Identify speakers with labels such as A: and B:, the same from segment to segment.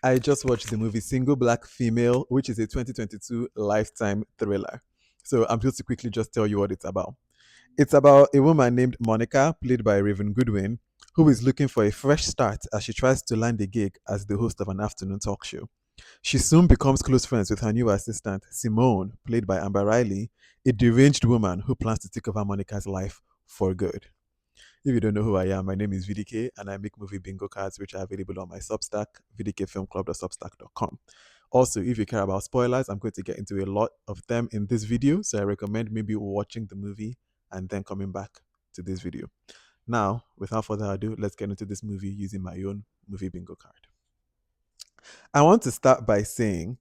A: I just watched the movie Single Black Female, which is a 2022 Lifetime thriller. So I'm just to quickly just tell you what it's about. It's about a woman named Monica, played by Raven Goodwin, who is looking for a fresh start as she tries to land a gig as the host of an afternoon talk show. She soon becomes close friends with her new assistant, Simone, played by Amber Riley, a deranged woman who plans to take over Monica's life for good. If you don't know who I am, my name is VDK and I make movie bingo cards which are available on my Substack, vdkfilmclub.substack.com. Also, if you care about spoilers, I'm going to get into a lot of them in this video, so I recommend maybe watching the movie and then coming back to this video. Now, without further ado, let's get into this movie using my own movie bingo card. I want to start by saying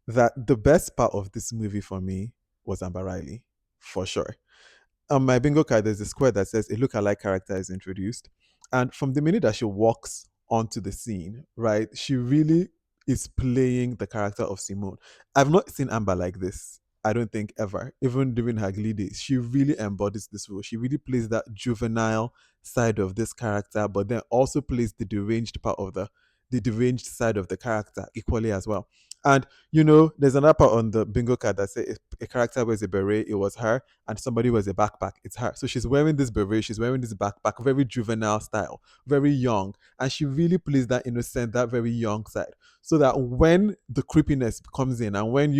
A: that the best part of this movie for me was Amber Riley, for sure. On my bingo card, there's a square that says a lookalike character is introduced. And from the minute that she walks onto the scene, right, she really is playing the character of Simone. I've not seen Amber like this. I don't think ever, even during her Glee days. She really embodies this role. She really plays that juvenile side of this character, but then also plays the deranged side of the character equally as well. And there's another part on the bingo card that says if a character wears a beret, it was her, and somebody wears a backpack, it's her. So she's wearing this beret, she's wearing this backpack, very juvenile style, very young, and she really plays that innocent, that very young side. So that when the creepiness comes in, and when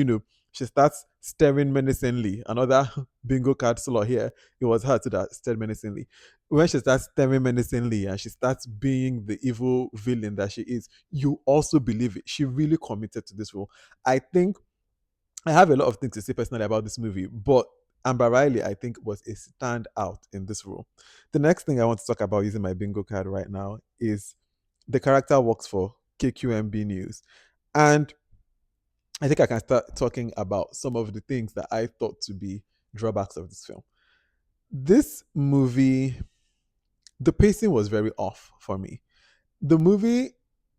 A: she starts staring menacingly, another bingo card slot here, it was her too that stared menacingly. When she starts staring menacingly and she starts being the evil villain that she is, you also believe it. She really committed to this role. I think I have a lot of things to say personally about this movie, but Amber Riley, I think, was a standout in this role. The next thing I want to talk about using my bingo card right now is the character works for KQMB News. And I think I can start talking about some of the things that I thought to be drawbacks of this film. This movie, the pacing was very off for me. The movie,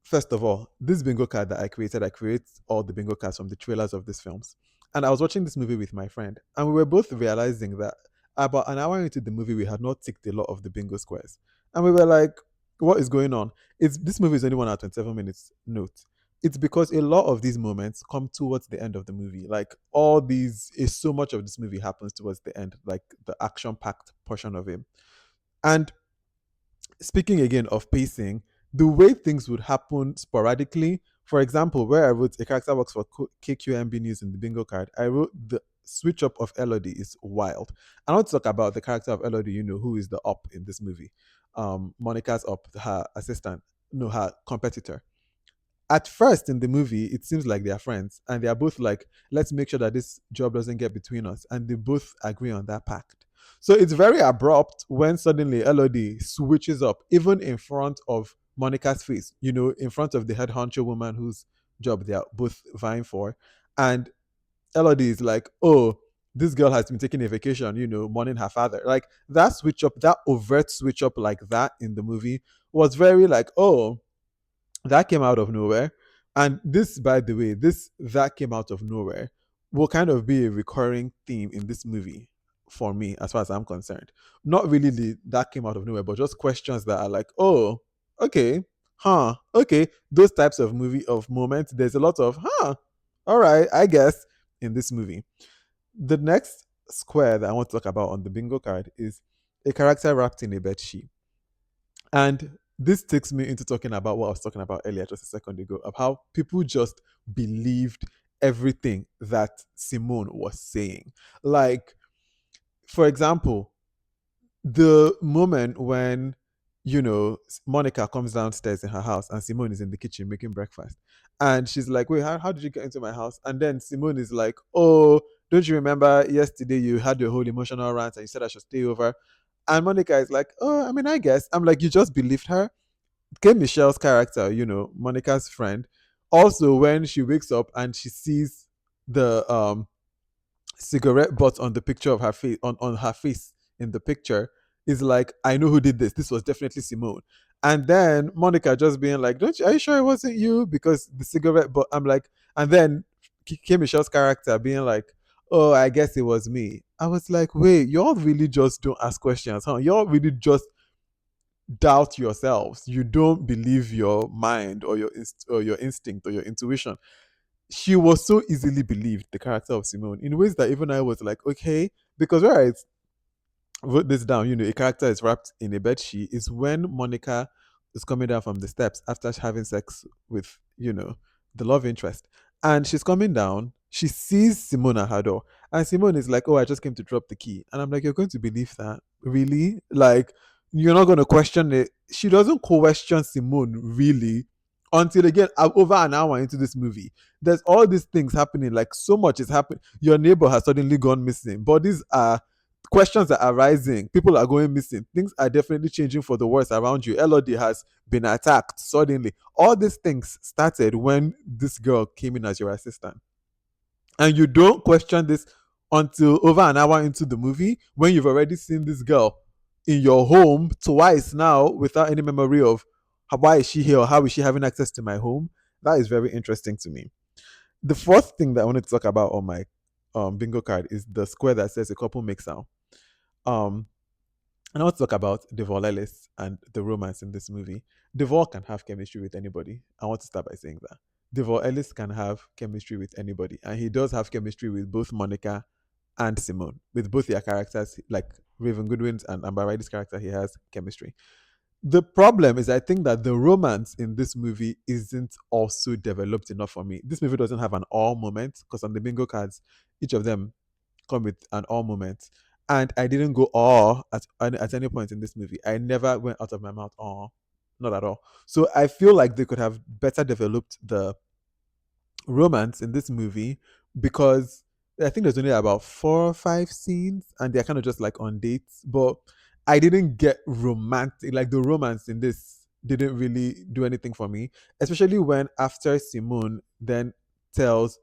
A: first of all, this bingo card that I create all the bingo cards from the trailers of these films. And I was watching this movie with my friend, and we were both realizing that about an hour into the movie, we had not ticked a lot of the bingo squares. And we were like, what is going on? It's This movie is only 1 hour 27 minutes. Note. It's because a lot of these moments come towards the end of the movie. Like so much of this movie happens towards the end, like the action packed portion of it. And speaking again of pacing, the way things would happen sporadically, for example, where I wrote a character works for KQMB News in the bingo card, I wrote the switch up of Elodie is wild. I want to talk about the character of Elodie, who is the up in this movie. Monica's up, her assistant, no, her competitor. At first in the movie, it seems like they are friends and they are both like, let's make sure that this job doesn't get between us. And they both agree on that pact. So it's very abrupt when suddenly Elodie switches up, even in front of Monica's face, in front of the head honcho woman whose job they are both vying for. And Elodie is like, oh, this girl has been taking a vacation, mourning her father. Like that switch up, that overt switch up like that in the movie was very like, oh, that came out of nowhere. And this, by the way, this that came out of nowhere will kind of be a recurring theme in this movie for me, as far as I'm concerned. Not really that came out of nowhere, but just questions that are like, oh, okay, okay. Those types of movie of moments, there's a lot of, all right, I guess, in this movie. The next square that I want to talk about on the bingo card is a character wrapped in a bed sheet. And this takes me into talking about what I was talking about earlier, just a second ago, of how people just believed everything that Simone was saying. Like, for example, the moment when, Monica comes downstairs in her house and Simone is in the kitchen making breakfast. And she's like, wait, how did you get into my house? And then Simone is like, oh, don't you remember yesterday you had your whole emotional rant and you said I should stay over? And Monica is like, oh, I mean, I guess. I'm like, you just believed her? K. Michelle's character, Monica's friend, also when she wakes up and she sees the cigarette butt on the picture of her face on her face in the picture, is like, I know who did this. This was definitely Simone. And then Monica just being like, don't you, are you sure it wasn't you? Because the cigarette butt, I'm like, and then K. Michelle's character being like, oh, I guess it was me. I was like, wait, y'all really just don't ask questions, huh? Y'all really just doubt yourselves. You don't believe your mind or or your instinct or your intuition. She was so easily believed, the character of Simone, in ways that even I was like, okay, because right, wrote this down. A character is wrapped in a bed sheet is when Monica is coming down from the steps after having sex with, the love interest. And she's coming down. She sees Simone at her door. And Simone is like, oh, I just came to drop the key. And I'm like, you're going to believe that? Really? Like, you're not going to question it. She doesn't question Simone, really, until again, over an hour into this movie. There's all these things happening. Like, so much is happening. Your neighbor has suddenly gone missing. But these are questions are arising. People are going missing. Things are definitely changing for the worse around you. Elodie has been attacked suddenly. All these things started when this girl came in as your assistant. And you don't question this until over an hour into the movie when you've already seen this girl in your home twice now without any memory of why is she here or how is she having access to my home. That is very interesting to me. The fourth thing that I wanted to talk about on my bingo card is the square that says a couple makes out. Um, and I want to talk about Devon Ellis and the romance in this movie. Devon can have chemistry with anybody. I want to start by saying that. Devon Ellis can have chemistry with anybody. And he does have chemistry with both Monica and Simone. With both their characters, like Raven Goodwin's and Amber Riley's character, he has chemistry. The problem is, I think that the romance in this movie isn't also developed enough for me. This movie doesn't have an all moment because on the bingo cards, each of them come with an all moment. And I didn't go all at any point in this movie. I never went out of my mouth all, not at all. So I feel like they could have better developed the romance in this movie because I think there's only about 4 or 5 scenes and they're kind of just like on dates. But I didn't get romantic, like the romance in this didn't really do anything for me, especially when after Simone then tells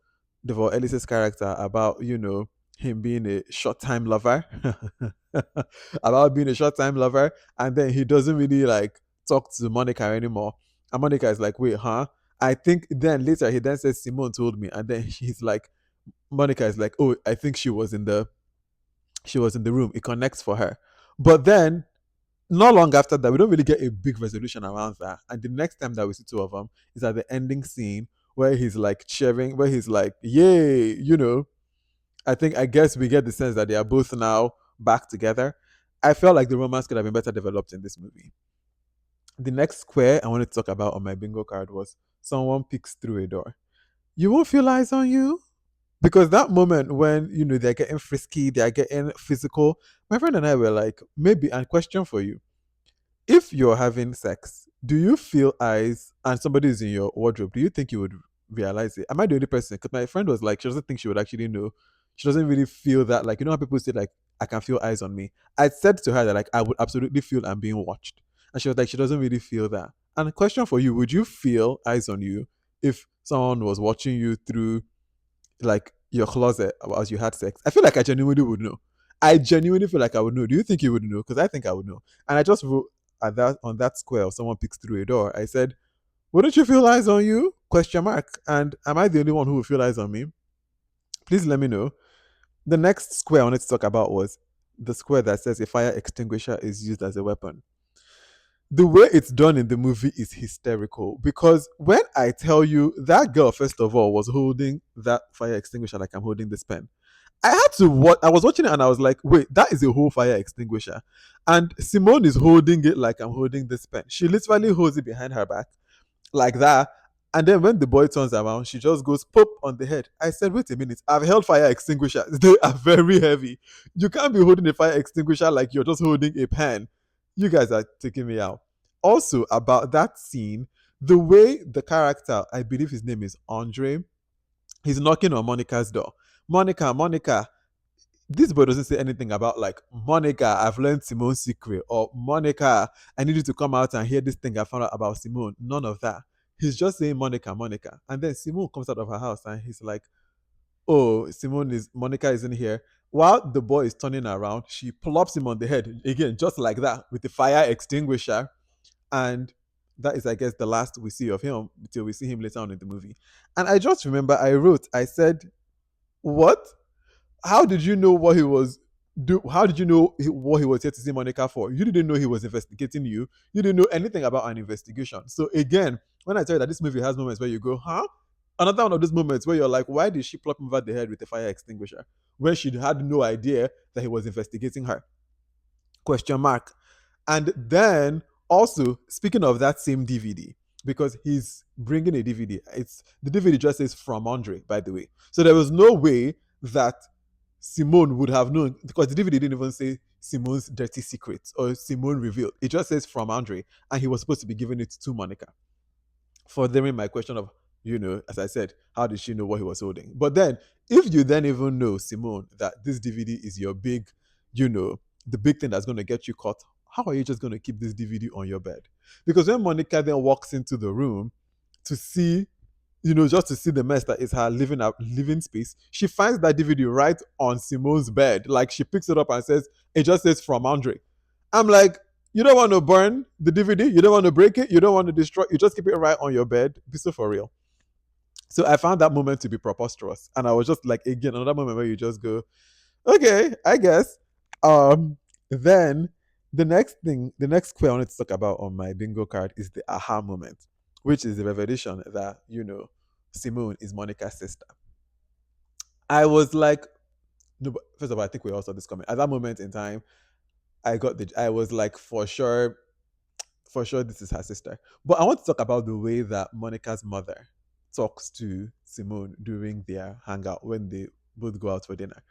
A: Devon Ellis's character about, him being a short time lover, about being a short time lover, and then he doesn't really like talk to Monica anymore. And Monica is like, wait, huh? I think then later he then says Simone told me, and then he's like, Monica is like, oh, I think she was in the room. It connects for her, but then not long after that, we don't really get a big resolution around that. And the next time that we see two of them is at the ending scene where he's like cheering, where he's like, yay, I guess we get the sense that they are both now back together. I felt like the romance could have been better developed in this movie. The next square I wanted to talk about on my bingo card was someone peeks through a door. You won't feel eyes on you. Because that moment when, they're getting frisky, they're getting physical, my friend and I were like, maybe, and question for you. If you're having sex, do you feel eyes and somebody is in your wardrobe? Do you think you would realize it? Am I the only person? Because my friend was like, she doesn't think she would actually know. She doesn't really feel that. Like, how people say, like, I can feel eyes on me. I said to her that, like, I would absolutely feel I'm being watched. And she was like, she doesn't really feel that. And a question for you, would you feel eyes on you if someone was watching you through like your closet as you had sex? I feel like I genuinely would know. I genuinely feel like I would know. Do you think you would know? Because I think I would know. And I just wrote at that on that square, someone peeks through a door. I said, "Wouldn't you feel eyes on you?" Question mark. And am I the only one who will feel eyes on me? Please let me know. The next square I wanted to talk about was the square that says a fire extinguisher is used as a weapon. The way it's done in the movie is hysterical because when I tell you that girl, first of all, was holding that fire extinguisher like I'm holding this pen. I had to watch. I was watching it and I was like, "Wait, that is a whole fire extinguisher," and Simone is holding it like I'm holding this pen. She literally holds it behind her back like that, and then when the boy turns around, she just goes pop on the head. I said, "Wait a minute! I've held fire extinguishers. They are very heavy. You can't be holding a fire extinguisher like you're just holding a pen." You guys are taking me out. Also, about that scene, the way the character, I believe his name is Andre, he's knocking on Monica's door. Monica, this boy doesn't say anything about like, Monica, I've learned Simone's secret, or Monica, I need you to come out and hear this thing I found out about Simone. None of that. He's just saying Monica. And then Simone comes out of her house and he's like, oh, Monica isn't here. While the boy is turning around, she plops him on the head again, just like that, with the fire extinguisher. And that is, I guess, the last we see of him until we see him later on in the movie. And I just remember I said, what? How did you know what he was? How did you know what he was here to see Monica for? You didn't know he was investigating you. You didn't know anything about an investigation. So again, when I tell you that this movie has moments where you go, huh? Another one of those moments where you're like, why did she plop him over the head with a fire extinguisher when she had no idea that he was investigating her? Question mark. And then also speaking of that same DVD, because he's bringing a DVD. It's the DVD just says from Andre, by the way. So there was no way that Simone would have known because the DVD didn't even say Simone's dirty secrets or Simone revealed. It just says from Andre, and he was supposed to be giving it to Monica. Furthering my question of, as I said, how did she know what he was holding? But then, if you then even know, Simone, that this DVD is your big, the big thing that's going to get you caught, how are you just going to keep this DVD on your bed? Because when Monica then walks into the room to see, just to see the mess that is her living space, she finds that DVD right on Simone's bed. Like she picks it up and says, it just says from Andre. I'm like, you don't want to burn the DVD, you don't want to break it, you don't want to destroy, you just keep it right on your bed. Be so for real. So I found that moment to be preposterous. And I was just like, again, another moment where you just go, okay, I guess. Then the next queer I wanted to talk about on my bingo card is the aha moment, which is the revelation that, Simone is Monica's sister. I was like, no, but first of all, I think we all saw this coming. At that moment in time, I was like, for sure, this is her sister. But I want to talk about the way that Monica's mother talks to Simone during their hangout when they both go out for dinner.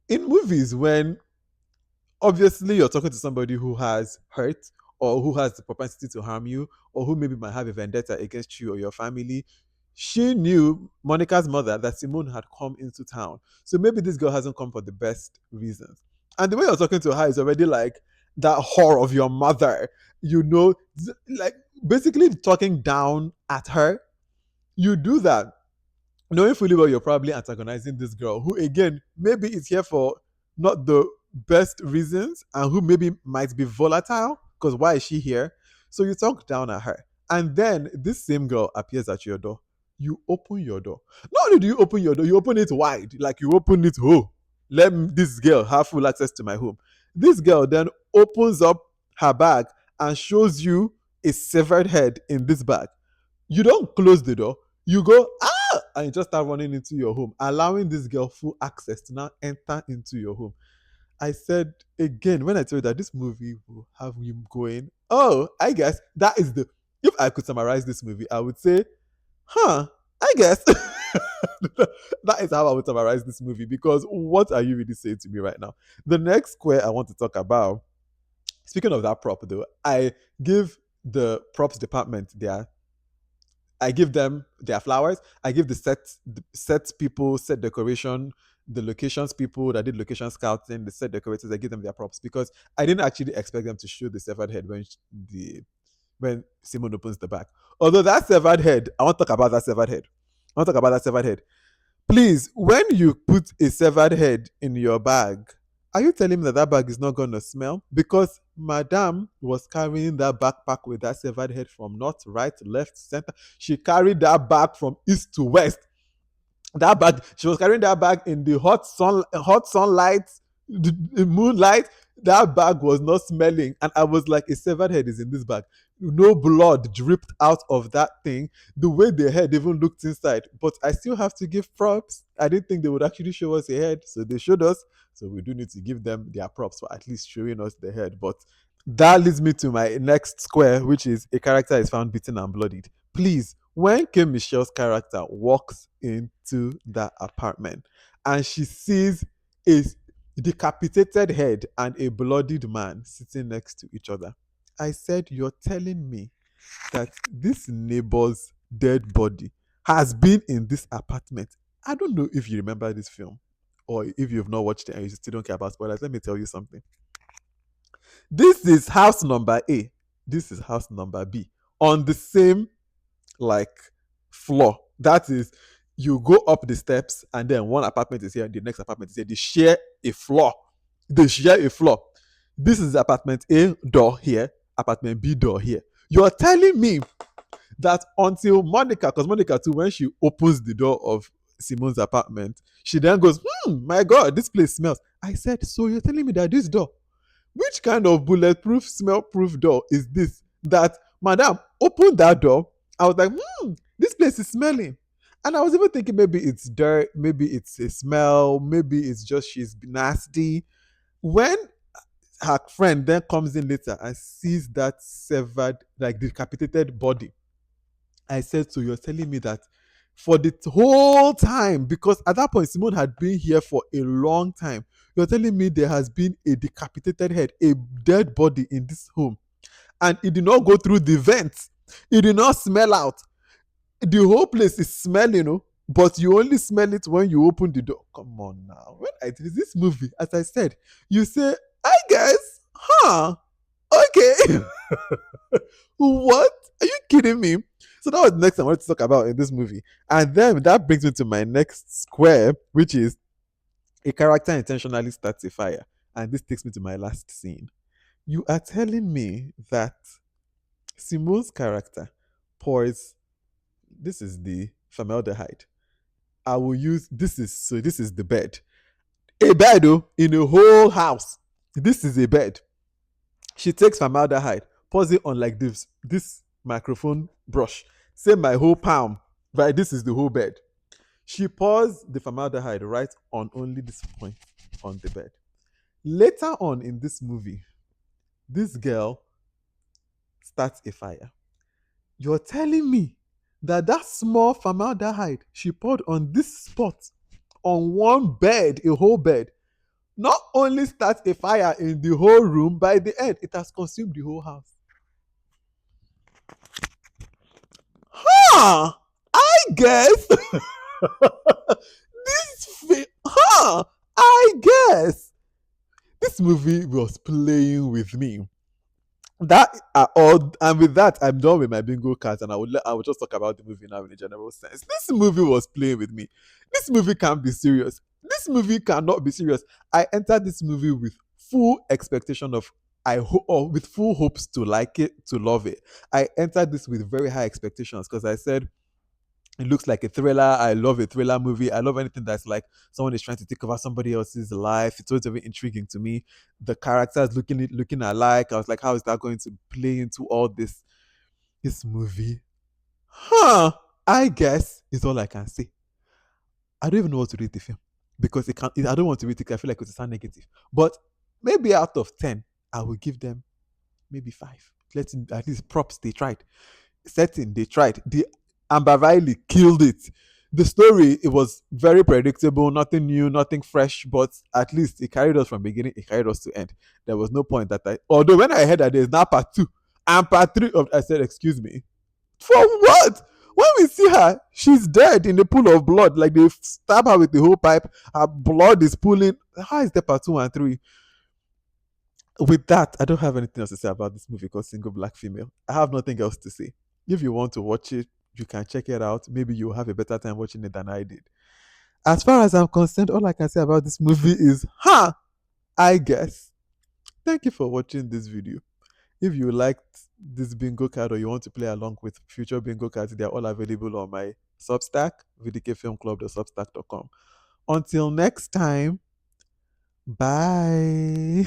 A: In movies, when obviously you're talking to somebody who has hurt or who has the propensity to harm you or who maybe might have a vendetta against you or your family, she knew, Monica's mother, that Simone had come into town. So maybe this girl hasn't come for the best reasons. And the way you're talking to her is already like that whore of your mother, like basically talking down at her. You do that knowing fully well you're probably antagonizing this girl who, again, maybe is here for not the best reasons and who maybe might be volatile because why is she here? So you talk down at her. And then this same girl appears at your door. You open your door. Not only do you open your door, you open it wide. Like you open it, let this girl have full access to my home. This girl then opens up her bag and shows you a severed head in this bag. You don't close the door. You go, and you just start running into your home, allowing this girl full access to now enter into your home. I said again, when I told you that this movie will have you going, oh, I guess that is the. If I could summarize this movie, I would say, I guess that is how I would summarize this movie because what are you really saying to me right now? The next square I want to talk about, speaking of that prop though, I give the props department I give them their flowers. I give the set people, set decoration, the locations people that did location scouting, the set decorators. I give them their props because I didn't actually expect them to show the severed head when Simon opens the bag. Although that severed head, I want to talk about that severed head. I want to talk about that severed head. Please, when you put a severed head in your bag, are you telling me that that bag is not going to smell? Because Madame was carrying that backpack with that severed head from north, right, left, center. She carried that bag from east to west. That bag, she was carrying that bag in the hot sunlight, the moonlight. That bag was not smelling, and I was like, a severed head is in this bag. No blood dripped out of that thing. The way the head even looked inside, but I still have to give props. I didn't think they would actually show us a head, so they showed us. So we do need to give them their props for at least showing us the head. But that leads me to my next square, which is a character is found beaten and bloodied. Please, when Kim Michelle's character walks into that apartment and she sees a decapitated head and a bloodied man sitting next to each other, I said, you're telling me that this neighbor's dead body has been in this apartment. I don't know if you remember this film or if you've not watched it and you still don't care about spoilers. Let me tell you something. This is house number A. This is house number B on the same like floor. That is, you go up the steps and then one apartment is here, the next apartment is here. They share a floor. They share a floor. This is apartment A door here, apartment B door here. You're telling me that until Monica, because Monica too, when she opens the door of Simone's apartment. She then goes, my God, this place smells. I said, so you're telling me that this door, which kind of bulletproof, smell-proof door is this? That, madam, open that door. I was like, this place is smelling. And I was even thinking maybe it's dirt, maybe it's a smell, maybe it's just she's nasty. When her friend then comes in later and sees that severed, like decapitated body, I said, so you're telling me that for the whole time, because at that point Simone had been here for a long time, you're telling me there has been a decapitated head, a dead body in this home, and it did not go through the vents, it did not smell out. The whole place is smelling, but you only smell it when you open the door. Come on now. When I did this movie, as I said, you say, I guess, huh? Okay. What? Are you kidding me? So that was the next thing I wanted to talk about in this movie. And then that brings me to my next square, which is a character intentionally starts a fire. And this takes me to my last scene. You are telling me that Simone's character pours, this is the formaldehyde. I will use, this is the bed. A bed, in a whole house. This is a bed. She takes formaldehyde, pours it on like this microphone brush. Say my whole palm, right? This is the whole bed. She pours the formaldehyde right on only this point on the bed. Later on in this movie, this girl starts a fire. You're telling me that that small formaldehyde she poured on this spot, on one bed, a whole bed, not only starts a fire in the whole room, by the end, it has consumed the whole house. Huh? I guess. Huh? I guess. This movie was playing with me. That are all, and with that, I'm done with my bingo cards, and I will just talk about the movie now in a general sense. This movie was playing with me. This movie can't be serious. This movie cannot be serious. I entered this movie with full expectation of, or with full hopes to like it, to love it. I entered this with very high expectations because I said it looks like a thriller. I love a thriller movie. I love anything that's like someone is trying to take over somebody else's life. It's always very intriguing to me. The characters looking alike. I was like, how is that going to play into all this? This movie, huh? I guess is all I can say. I don't even know what to rate the film because it can't. I don't want to rate it. I feel like it's a sound negative. But maybe out of 10, I will give them maybe 5. Let's at least props. They tried. Setting, they tried. The Amber Riley killed it. The story, it was very predictable, nothing new, nothing fresh, but at least it carried us from beginning, it carried us to end. There was no point that although when I heard that there's now part 2 and part 3 of, I said, excuse me, for what? When we see her, she's dead in the pool of blood, like they stab her with the whole pipe, her blood is pooling. How is there part 2 and 3? With that, I don't have anything else to say about this movie called Single Black Female. I have nothing else to say. If you want to watch it, you can check it out. Maybe you'll have a better time watching it than I did. As far as I'm concerned, all I can say about this movie is, I guess. Thank you for watching this video. If you liked this bingo card or you want to play along with future bingo cards, they are all available on my Substack, vdkfilmclub.substack.com. Until next time, bye.